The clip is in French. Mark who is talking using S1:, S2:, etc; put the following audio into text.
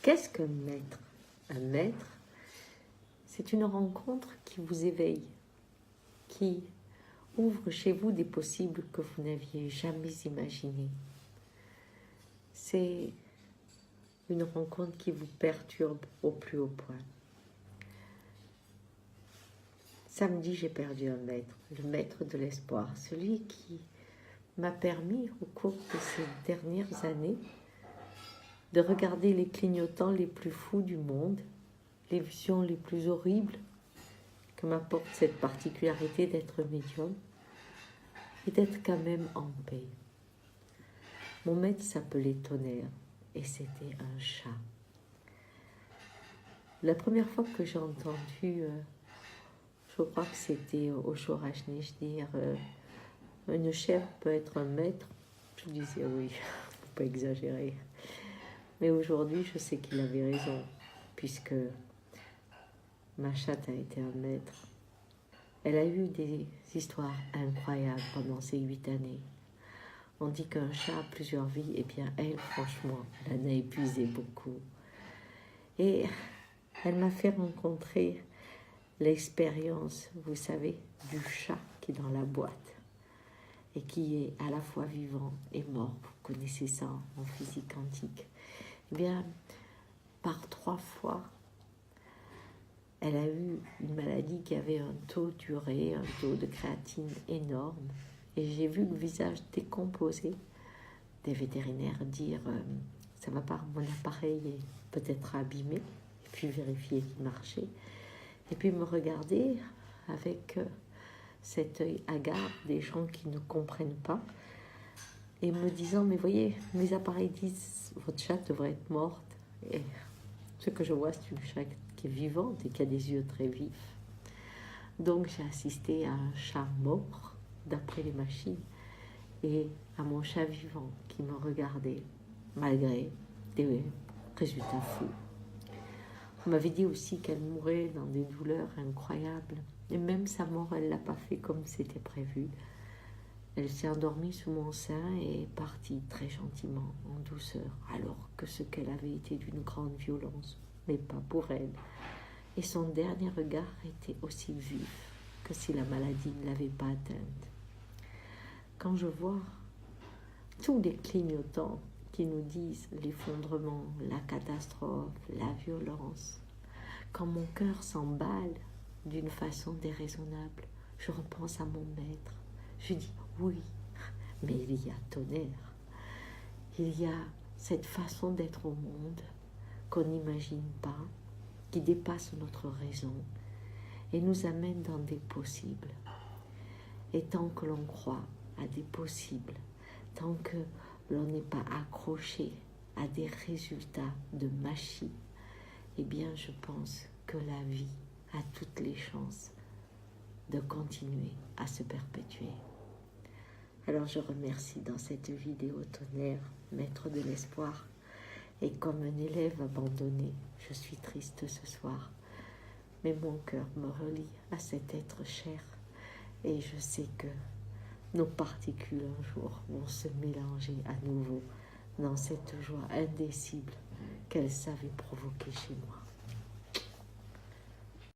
S1: Qu'est-ce qu'un maître? Un maître, c'est une rencontre qui vous éveille, qui ouvre chez vous des possibles que vous n'aviez jamais imaginés. C'est une rencontre qui vous perturbe au plus haut point. Samedi, j'ai perdu un maître, le maître de l'espoir, celui qui m'a permis, au cours de ces dernières années, de regarder les clignotants les plus fous du monde, les visions les plus horribles que m'apporte cette particularité d'être médium et d'être quand même en paix. Mon maître s'appelait Tonnerre et c'était un chat. La première fois que j'ai entendu, je crois que c'était au Shorajnesh dire une chèvre peut être un maître, je disais oui, faut pas exagérer. Mais aujourd'hui, je sais qu'il avait raison, puisque ma chatte a été un maître. Elle a eu des histoires incroyables pendant ces 8 années. On dit qu'un chat a plusieurs vies, et bien elle, franchement, elle en a épuisé beaucoup. Et elle m'a fait rencontrer l'expérience, vous savez, du chat qui est dans la boîte et qui est à la fois vivant et mort. Vous connaissez ça en physique quantique. Eh bien, par 3 fois, elle a eu une maladie qui avait un taux d'urée, un taux de créatine énorme. Et j'ai vu le visage décomposé des vétérinaires dire ça va pas, mon appareil est peut-être abîmé, et puis vérifier qu'il marchait. Et puis me regarder avec cet œil hagard des gens qui ne comprennent pas et me disant mais voyez, mes appareils disent votre chatte devrait être morte. Et ce que je vois, c'est une chatte qui est vivante et qui a des yeux très vifs. Donc j'ai assisté à un chat mort d'après les machines et à mon chat vivant qui me regardait malgré des résultats fous. On m'avait dit aussi qu'elle mourait dans des douleurs incroyables. Et même sa mort, elle ne l'a pas fait comme c'était prévu. Elle s'est endormie sous mon sein et est partie très gentiment, en douceur, alors que ce qu'elle avait été d'une grande violence, mais pas pour elle. Et son dernier regard était aussi vif que si la maladie ne l'avait pas atteinte. Quand je vois tous les clignotants qui nous disent l'effondrement, la catastrophe, la violence, quand mon cœur s'emballe d'une façon déraisonnable, je repense à mon maître. Je dis oui, mais il y a Tonnerre. Il y a cette façon d'être au monde qu'on n'imagine pas, qui dépasse notre raison et nous amène dans des possibles. Et tant que l'on croit à des possibles, tant que l'on n'est pas accroché à des résultats de machine, eh bien je pense que la vie a toutes les chances de continuer à se perpétuer. Alors je remercie dans cette vidéo Tonnerre, maître de l'espoir, et comme un élève abandonné, je suis triste ce soir, mais mon cœur me relie à cet être cher, et je sais que nos particules un jour vont se mélanger à nouveau dans cette joie indicible qu'elle savait provoquer chez moi.